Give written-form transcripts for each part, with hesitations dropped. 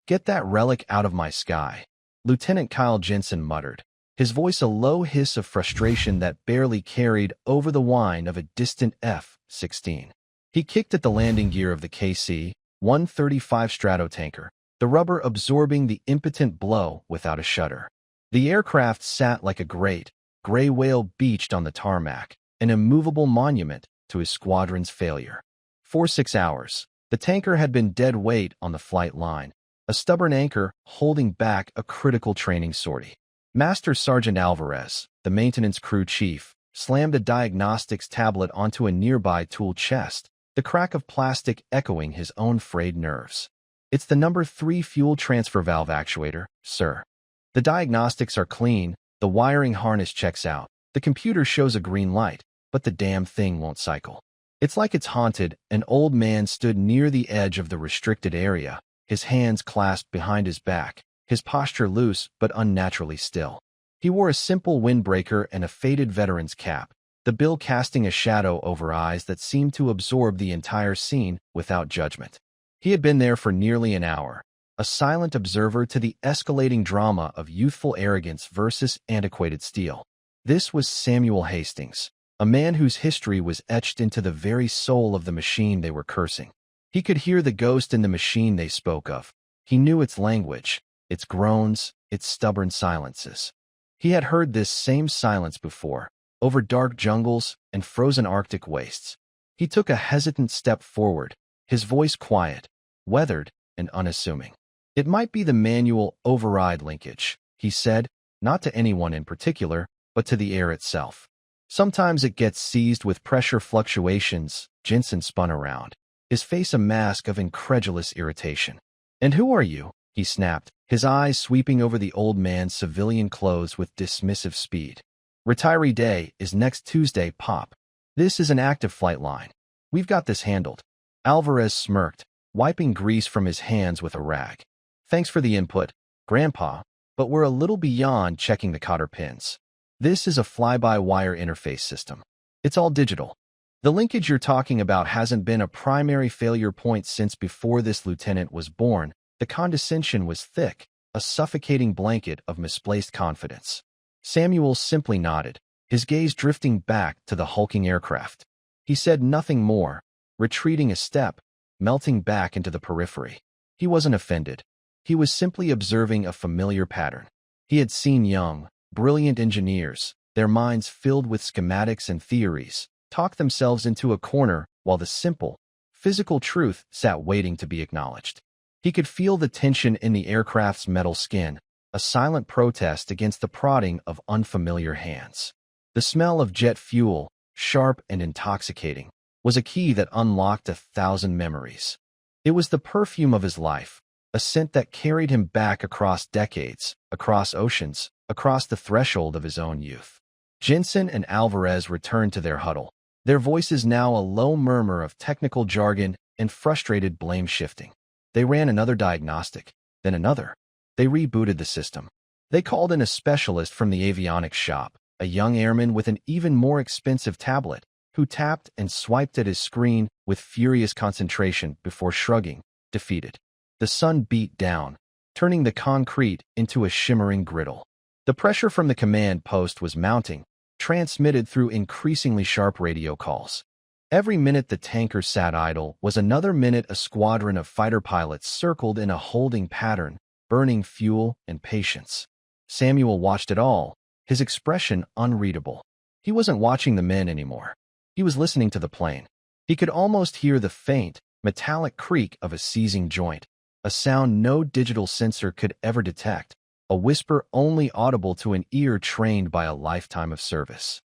"Get that relic out of my sky," Lieutenant Kyle Jensen muttered, his voice a low hiss of frustration that barely carried over the whine of a distant F-16. He kicked at the landing gear of the KC-135 stratotanker, the rubber absorbing the impotent blow without a shudder. The aircraft sat like a great, gray whale beached on the tarmac, an immovable monument to his squadron's failure. For 6 hours, the tanker had been dead weight on the flight line, a stubborn anchor holding back a critical training sortie. Master Sergeant Alvarez, the maintenance crew chief, slammed a diagnostics tablet onto a nearby tool chest, the crack of plastic echoing his own frayed nerves. "It's the number 3 fuel transfer valve actuator, sir. The diagnostics are clean, the wiring harness checks out, the computer shows a green light, but the damn thing won't cycle. It's like it's haunted." An old man stood near the edge of the restricted area, his hands clasped behind his back, his posture loose but unnaturally still. He wore a simple windbreaker and a faded veteran's cap, the bill casting a shadow over eyes that seemed to absorb the entire scene without judgment. He had been there for nearly an hour, a silent observer to the escalating drama of youthful arrogance versus antiquated steel. This was Samuel Hastings, a man whose history was etched into the very soul of the machine they were cursing. He could hear the ghost in the machine they spoke of. He knew its language, its groans, its stubborn silences. He had heard this same silence before, over dark jungles and frozen Arctic wastes. He took a hesitant step forward, his voice quiet, weathered, and unassuming. "It might be the manual override linkage," he said, not to anyone in particular, but to the air itself. "Sometimes it gets seized with pressure fluctuations." Jensen spun around, his face a mask of incredulous irritation. "And who are you?" he snapped, his eyes sweeping over the old man's civilian clothes with dismissive speed. "Retiree day is next Tuesday, Pop. This is an active flight line. We've got this handled." Alvarez smirked, wiping grease from his hands with a rag. "Thanks for the input, Grandpa, but we're a little beyond checking the cotter pins. This is a fly-by-wire interface system. It's all digital. The linkage you're talking about hasn't been a primary failure point since before this lieutenant was born." The condescension was thick, a suffocating blanket of misplaced confidence. Samuel simply nodded, his gaze drifting back to the hulking aircraft. He said nothing more, retreating a step, melting back into the periphery. He wasn't offended. He was simply observing a familiar pattern. He had seen young, brilliant engineers, their minds filled with schematics and theories, talk themselves into a corner while the simple, physical truth sat waiting to be acknowledged. He could feel the tension in the aircraft's metal skin, a silent protest against the prodding of unfamiliar hands. The smell of jet fuel, sharp and intoxicating, was a key that unlocked 1,000 memories. It was the perfume of his life, a scent that carried him back across decades, across oceans, across the threshold of his own youth. Jensen and Alvarez returned to their huddle, their voices now a low murmur of technical jargon and frustrated blame-shifting. They ran another diagnostic, then another. They rebooted the system. They called in a specialist from the avionics shop, a young airman with an even more expensive tablet, who tapped and swiped at his screen with furious concentration before shrugging, defeated. The sun beat down, turning the concrete into a shimmering griddle. The pressure from the command post was mounting, transmitted through increasingly sharp radio calls. Every minute the tanker sat idle was another minute a squadron of fighter pilots circled in a holding pattern, burning fuel and patience. Samuel watched it all, his expression unreadable. He wasn't watching the men anymore. He was listening to the plane. He could almost hear the faint, metallic creak of a seizing joint, a sound no digital sensor could ever detect, a whisper only audible to an ear trained by a lifetime of service.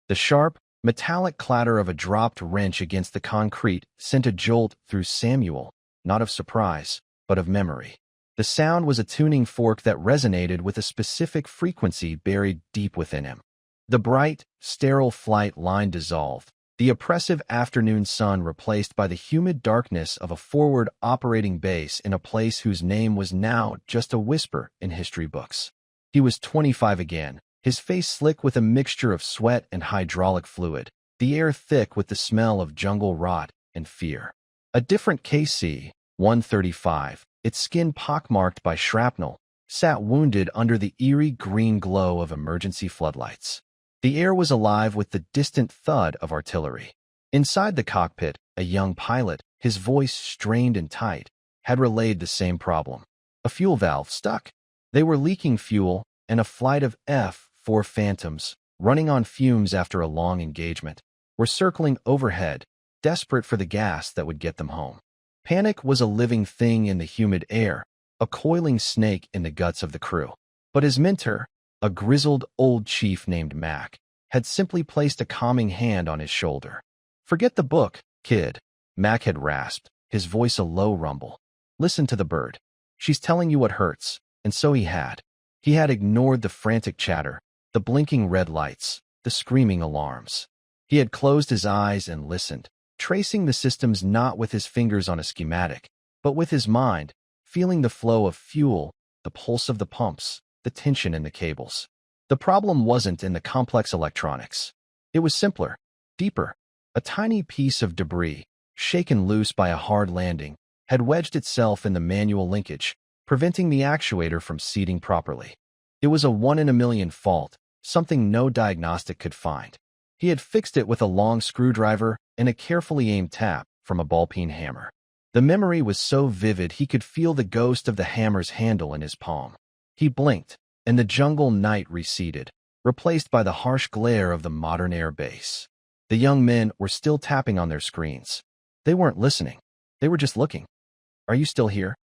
The sharp, metallic clatter of a dropped wrench against the concrete sent a jolt through Samuel, not of surprise, but of memory. The sound was a tuning fork that resonated with a specific frequency buried deep within him. The bright, sterile flight line dissolved, the oppressive afternoon sun replaced by the humid darkness of a forward operating base in a place whose name was now just a whisper in history books. He was 25 again, his face slick with a mixture of sweat and hydraulic fluid, the air thick with the smell of jungle rot and fear. A different KC-135, its skin pockmarked by shrapnel, sat wounded under the eerie green glow of emergency floodlights. The air was alive with the distant thud of artillery. Inside the cockpit, a young pilot, his voice strained and tight, had relayed the same problem. A fuel valve stuck. They were leaking fuel, and a flight of F-4 Phantoms, running on fumes after a long engagement, were circling overhead, desperate for the gas that would get them home. Panic was a living thing in the humid air, a coiling snake in the guts of the crew. But his mentor, a grizzled old chief named Mac, had simply placed a calming hand on his shoulder. "Forget the book, kid," Mac had rasped, his voice a low rumble. "Listen to the bird. She's telling you what hurts." And so he had. He had ignored the frantic chatter, the blinking red lights, the screaming alarms. He had closed his eyes and listened, tracing the systems not with his fingers on a schematic, but with his mind, feeling the flow of fuel, the pulse of the pumps, the tension in the cables. The problem wasn't in the complex electronics. It was simpler, deeper. A tiny piece of debris, shaken loose by a hard landing, had wedged itself in the manual linkage, preventing the actuator from seating properly. It was a one-in-a-million fault, something no diagnostic could find. He had fixed it with a long screwdriver and a carefully aimed tap from a ball-peen hammer. The memory was so vivid he could feel the ghost of the hammer's handle in his palm. He blinked, and the jungle night receded, replaced by the harsh glare of the modern air base. The young men were still tapping on their screens. They weren't listening. They were just looking. "Are you still here?"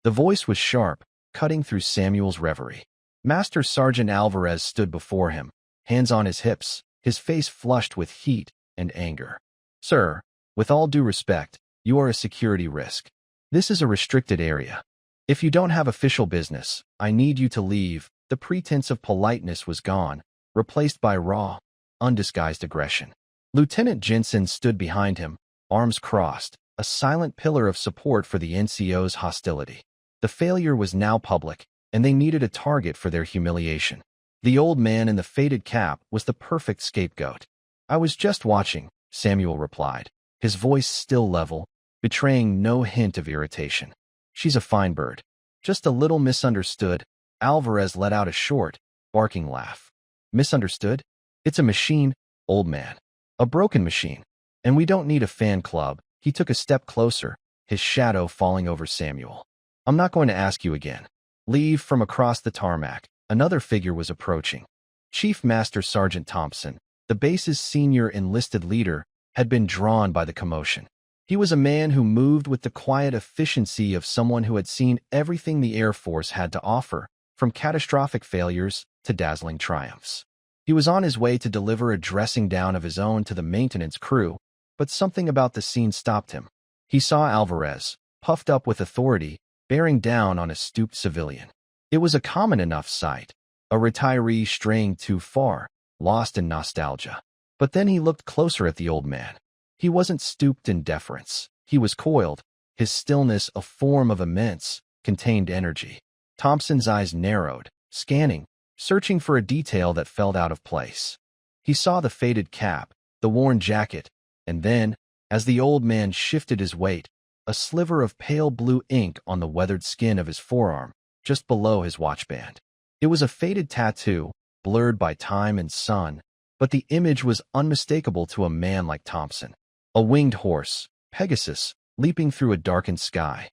The voice was sharp, cutting through Samuel's reverie. Master Sergeant Alvarez stood before him, hands on his hips, his face flushed with heat and anger. "Sir, with all due respect, you are a security risk. This is a restricted area. If you don't have official business, I need you to leave." The pretense of politeness was gone, replaced by raw, undisguised aggression. Lieutenant Jensen stood behind him, arms crossed, a silent pillar of support for the NCO's hostility. The failure was now public, and they needed a target for their humiliation. The old man in the faded cap was the perfect scapegoat. "I was just watching," Samuel replied, his voice still level, betraying no hint of irritation. "She's a fine bird. Just a little misunderstood." Alvarez let out a short, barking laugh. "Misunderstood? It's a machine, old man. A broken machine. And we don't need a fan club." He took a step closer, his shadow falling over Samuel. "I'm not going to ask you again." Leave from across the tarmac. Another figure was approaching. Chief Master Sergeant Thompson, the base's senior enlisted leader, had been drawn by the commotion. He was a man who moved with the quiet efficiency of someone who had seen everything the Air Force had to offer, from catastrophic failures to dazzling triumphs. He was on his way to deliver a dressing down of his own to the maintenance crew, but something about the scene stopped him. He saw Alvarez, puffed up with authority, bearing down on a stooped civilian. It was a common enough sight, a retiree straying too far, lost in nostalgia. But then he looked closer at the old man. He wasn't stooped in deference. He was coiled, his stillness a form of immense, contained energy. Thompson's eyes narrowed, scanning, searching for a detail that felt out of place. He saw the faded cap, the worn jacket, and then, as the old man shifted his weight, a sliver of pale blue ink on the weathered skin of his forearm, just below his watchband. It was a faded tattoo, blurred by time and sun, but the image was unmistakable to a man like Thompson. A winged horse, Pegasus, leaping through a darkened sky.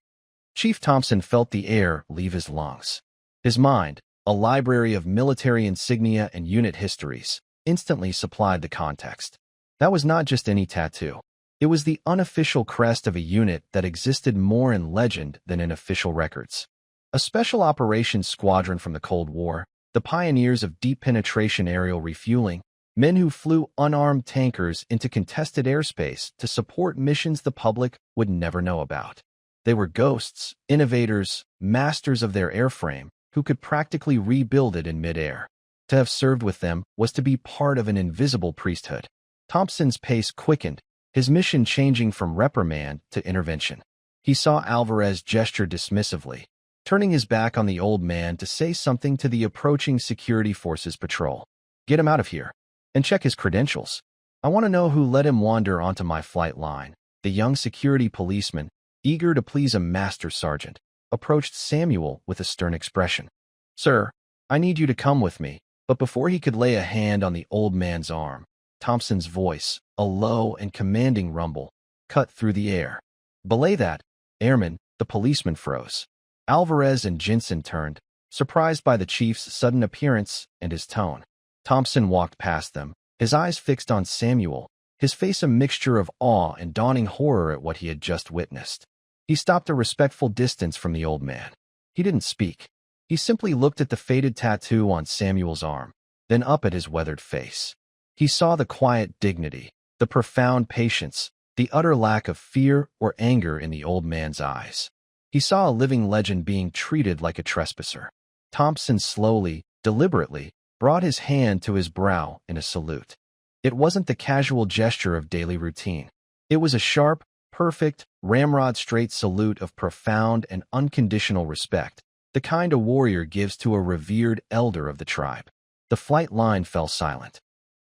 Chief Thompson felt the air leave his lungs. His mind, a library of military insignia and unit histories, instantly supplied the context. That was not just any tattoo. It was the unofficial crest of a unit that existed more in legend than in official records. A special operations squadron from the Cold War, the pioneers of deep penetration aerial refueling, men who flew unarmed tankers into contested airspace to support missions the public would never know about. They were ghosts, innovators, masters of their airframe, who could practically rebuild it in midair. To have served with them was to be part of an invisible priesthood. Thompson's pace quickened, his mission changing from reprimand to intervention. He saw Alvarez gesture dismissively, turning his back on the old man to say something to the approaching security forces patrol. "Get him out of here. And check his credentials. I want to know who let him wander onto my flight line." The young security policeman, eager to please a master sergeant, approached Samuel with a stern expression. "Sir, I need you to come with me." But before he could lay a hand on the old man's arm, Thompson's voice, a low and commanding rumble, cut through the air. "Belay that, airman!" The policeman froze. Alvarez and Jensen turned, surprised by the chief's sudden appearance and his tone. Thompson walked past them, his eyes fixed on Samuel, his face a mixture of awe and dawning horror at what he had just witnessed. He stopped a respectful distance from the old man. He didn't speak. He simply looked at the faded tattoo on Samuel's arm, then up at his weathered face. He saw the quiet dignity, the profound patience, the utter lack of fear or anger in the old man's eyes. He saw a living legend being treated like a trespasser. Thompson slowly, deliberately, brought his hand to his brow in a salute. It wasn't the casual gesture of daily routine. It was a sharp, perfect, ramrod-straight salute of profound and unconditional respect, the kind a warrior gives to a revered elder of the tribe. The flight line fell silent.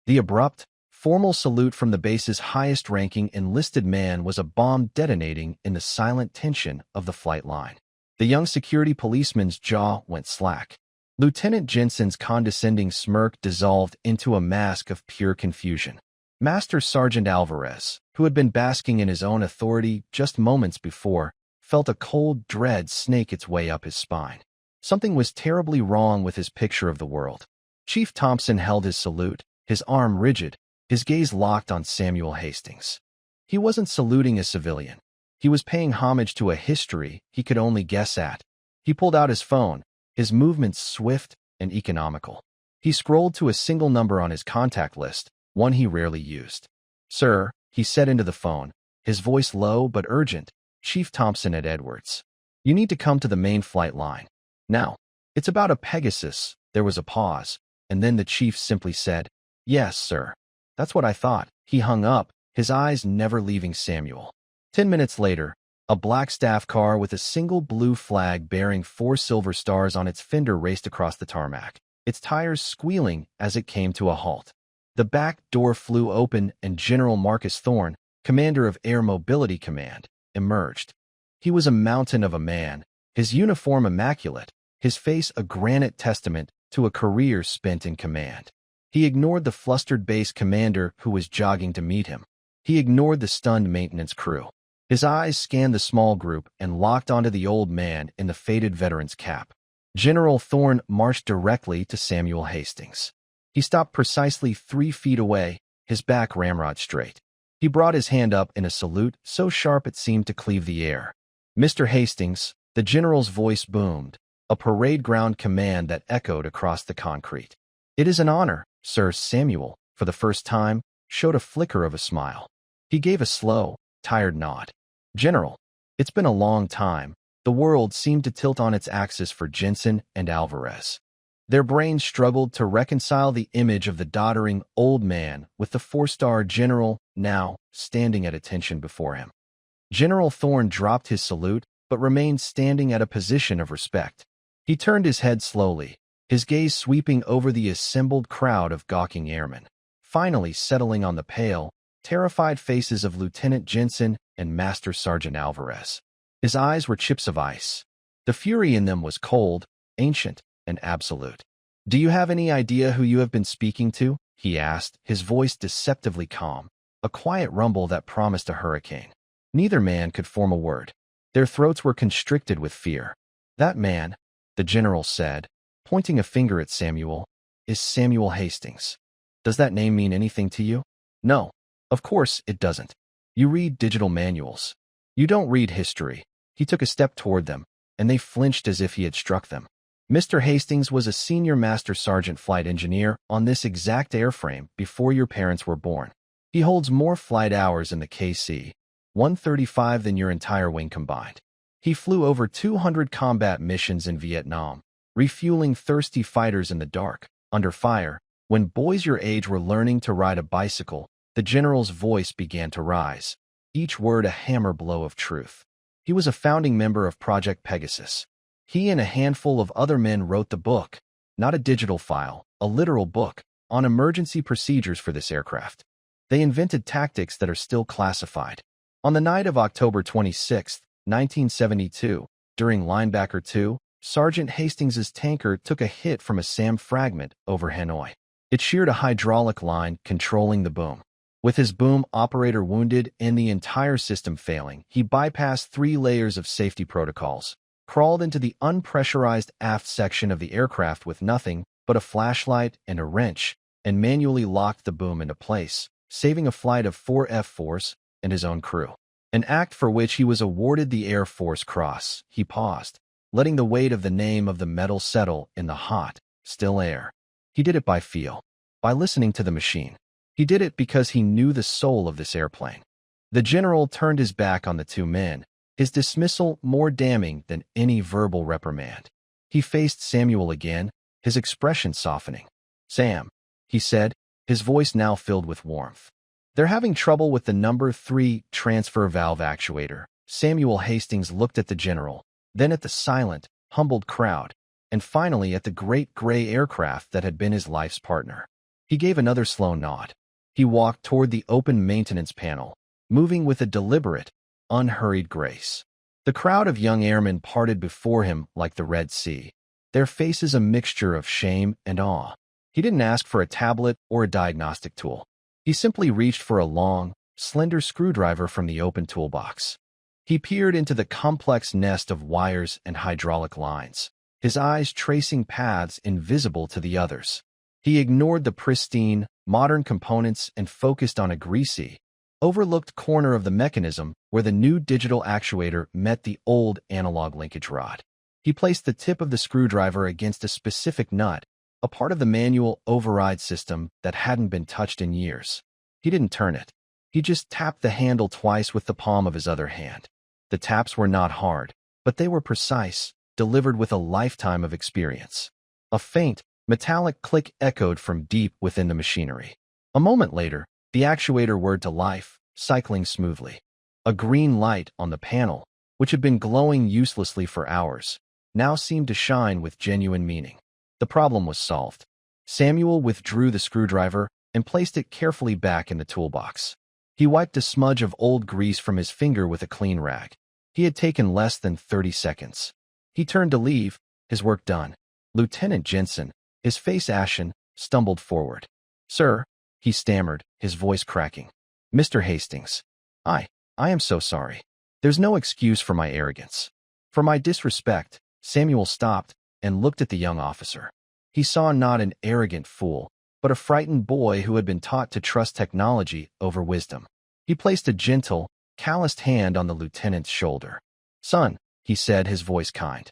The abrupt, formal salute from the base's highest-ranking enlisted man was a bomb detonating in the silent tension of the flight line. The young security policeman's jaw went slack. Lieutenant Jensen's condescending smirk dissolved into a mask of pure confusion. Master Sergeant Alvarez, who had been basking in his own authority just moments before, felt a cold dread snake its way up his spine. Something was terribly wrong with his picture of the world. Chief Thompson held his salute, his arm rigid, his gaze locked on Samuel Hastings. He wasn't saluting a civilian. He was paying homage to a history he could only guess at. He pulled out his phone, his movements swift and economical. He scrolled to a single number on his contact list, one he rarely used. "Sir," he said into the phone, his voice low but urgent, "Chief Thompson at Edwards. You need to come to the main flight line. Now." "It's about a Pegasus." There was a pause, and then the chief simply said, "Yes, sir." "That's what I thought." He hung up, his eyes never leaving Samuel. 10 minutes later, a black staff car with a single blue flag bearing 4 silver stars on its fender raced across the tarmac, its tires squealing as it came to a halt. The back door flew open and General Marcus Thorne, commander of Air Mobility Command, emerged. He was a mountain of a man, his uniform immaculate, his face a granite testament to a career spent in command. He ignored the flustered base commander who was jogging to meet him. He ignored the stunned maintenance crew. His eyes scanned the small group and locked onto the old man in the faded veteran's cap. General Thorne marched directly to Samuel Hastings. He stopped precisely 3 feet away, his back ramrod straight. He brought his hand up in a salute so sharp it seemed to cleave the air. "Mr. Hastings," the general's voice boomed, a parade ground command that echoed across the concrete. "It is an honor, sir." Samuel, for the first time, showed a flicker of a smile. He gave a slow, tired nod. "General, it's been a long time." The world seemed to tilt on its axis for Jensen and Alvarez. Their brains struggled to reconcile the image of the doddering old man with the 4-star general now standing at attention before him. General Thorne dropped his salute but remained standing at a position of respect. He turned his head slowly, his gaze sweeping over the assembled crowd of gawking airmen, finally settling on the pale, terrified faces of Lieutenant Jensen and Master Sergeant Alvarez. His eyes were chips of ice. The fury in them was cold, ancient, and absolute. "Do you have any idea who you have been speaking to?" he asked, his voice deceptively calm, a quiet rumble that promised a hurricane. Neither man could form a word. Their throats were constricted with fear. "That man," the general said, pointing a finger at Samuel, "is Samuel Hastings. Does that name mean anything to you?" "No, of course it doesn't. You read digital manuals. You don't read history." He took a step toward them, and they flinched as if he had struck them. "Mr. Hastings was a senior master sergeant flight engineer on this exact airframe before your parents were born. He holds more flight hours in the KC-135 than your entire wing combined. He flew over 200 combat missions in Vietnam, refueling thirsty fighters in the dark, under fire. When boys your age were learning to ride a bicycle, the general's voice began to rise, each word a hammer blow of truth. He was a founding member of Project Pegasus. He and a handful of other men wrote the book, not a digital file, a literal book, on emergency procedures for this aircraft. They invented tactics that are still classified. On the night of October 26, 1972, During Linebacker 2, Sergeant Hastings's tanker took a hit from a SAM fragment over Hanoi. It sheared a hydraulic line controlling the boom. With his boom operator wounded and the entire system failing, he bypassed 3 layers of safety protocols, crawled into the unpressurized aft section of the aircraft with nothing but a flashlight and a wrench, and manually locked the boom into place, saving a flight of 4 F-4s and his own crew. An act for which he was awarded the Air Force Cross. He paused, letting the weight of the name of the metal settle in the hot, still air. He did it by feel, by listening to the machine. He did it because he knew the soul of this airplane. The general turned his back on the 2 men, his dismissal more damning than any verbal reprimand. He faced Samuel again, his expression softening. "Sam," he said, his voice now filled with warmth. "They're having trouble with the number 3 transfer valve actuator." Samuel Hastings looked at the general, then at the silent, humbled crowd, and finally at the great gray aircraft that had been his life's partner. He gave another slow nod. He walked toward the open maintenance panel, moving with a deliberate, unhurried grace. The crowd of young airmen parted before him like the Red Sea, their faces a mixture of shame and awe. He didn't ask for a tablet or a diagnostic tool. He simply reached for a long, slender screwdriver from the open toolbox. He peered into the complex nest of wires and hydraulic lines, his eyes tracing paths invisible to the others. He ignored the pristine, modern components and focused on a greasy, overlooked corner of the mechanism where the new digital actuator met the old analog linkage rod. He placed the tip of the screwdriver against a specific nut, a part of the manual override system that hadn't been touched in years. He didn't turn it. He just tapped the handle twice with the palm of his other hand. The taps were not hard, but they were precise, delivered with a lifetime of experience. A faint, metallic click echoed from deep within the machinery. A moment later, the actuator whirred to life, cycling smoothly. A green light on the panel, which had been glowing uselessly for hours, now seemed to shine with genuine meaning. The problem was solved. Samuel withdrew the screwdriver and placed it carefully back in the toolbox. He wiped a smudge of old grease from his finger with a clean rag. He had taken less than 30 seconds. He turned to leave, his work done. Lieutenant Jensen, his face ashen, stumbled forward. "Sir," he stammered, his voice cracking. "Mr. Hastings, I am so sorry. There's no excuse for my arrogance. For my disrespect." Samuel stopped and looked at the young officer. He saw not an arrogant fool, but a frightened boy who had been taught to trust technology over wisdom. He placed a gentle, calloused hand on the lieutenant's shoulder. "Son," he said, his voice kind,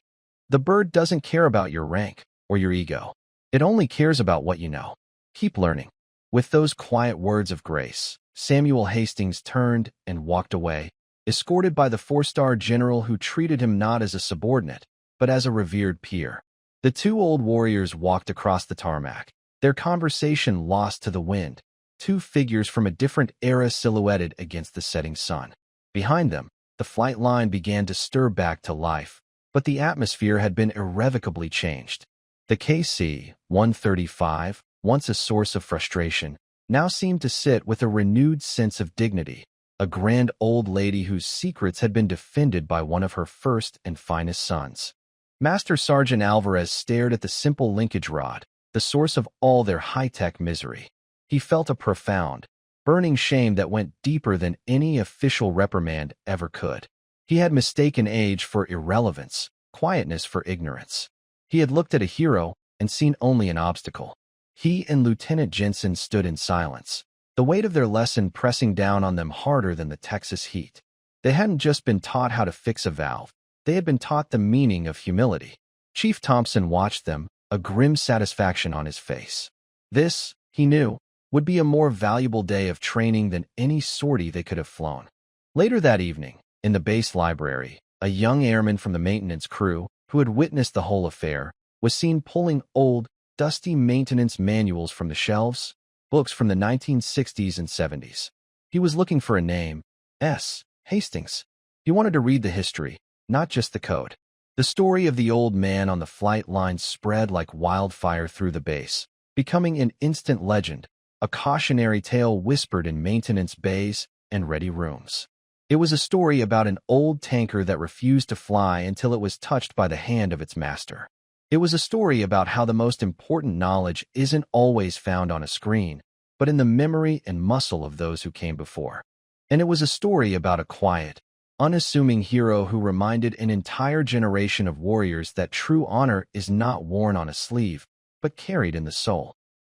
"the bird doesn't care about your rank or your ego. It only cares about what you know. Keep learning." With those quiet words of grace, Samuel Hastings turned and walked away, escorted by the 4-star general who treated him not as a subordinate, but as a revered peer. The 2 old warriors walked across the tarmac, their conversation lost to the wind, 2 figures from a different era silhouetted against the setting sun. Behind them, the flight line began to stir back to life, but the atmosphere had been irrevocably changed. The KC-135, once a source of frustration, now seemed to sit with a renewed sense of dignity, a grand old lady whose secrets had been defended by one of her first and finest sons. Master Sergeant Alvarez stared at the simple linkage rod, the source of all their high-tech misery. He felt a profound, burning shame that went deeper than any official reprimand ever could. He had mistaken age for irrelevance, quietness for ignorance. He had looked at a hero and seen only an obstacle. He and Lieutenant Jensen stood in silence, the weight of their lesson pressing down on them harder than the Texas heat. They hadn't just been taught how to fix a valve. They had been taught the meaning of humility. Chief Thompson watched them, a grim satisfaction on his face. This, he knew, would be a more valuable day of training than any sortie they could have flown. Later that evening, in the base library, a young airman from the maintenance crew, who had witnessed the whole affair, was seen pulling old, dusty maintenance manuals from the shelves, books from the 1960s and 70s. He was looking for a name, S. Hastings. He wanted to read the history, not just the code. The story of the old man on the flight line spread like wildfire through the base, becoming an instant legend, a cautionary tale whispered in maintenance bays and ready rooms. It was a story about an old tanker that refused to fly until it was touched by the hand of its master. It was a story about how the most important knowledge isn't always found on a screen, but in the memory and muscle of those who came before. And it was a story about a quiet, unassuming hero who reminded an entire generation of warriors that true honor is not worn on a sleeve, but carried in the soul.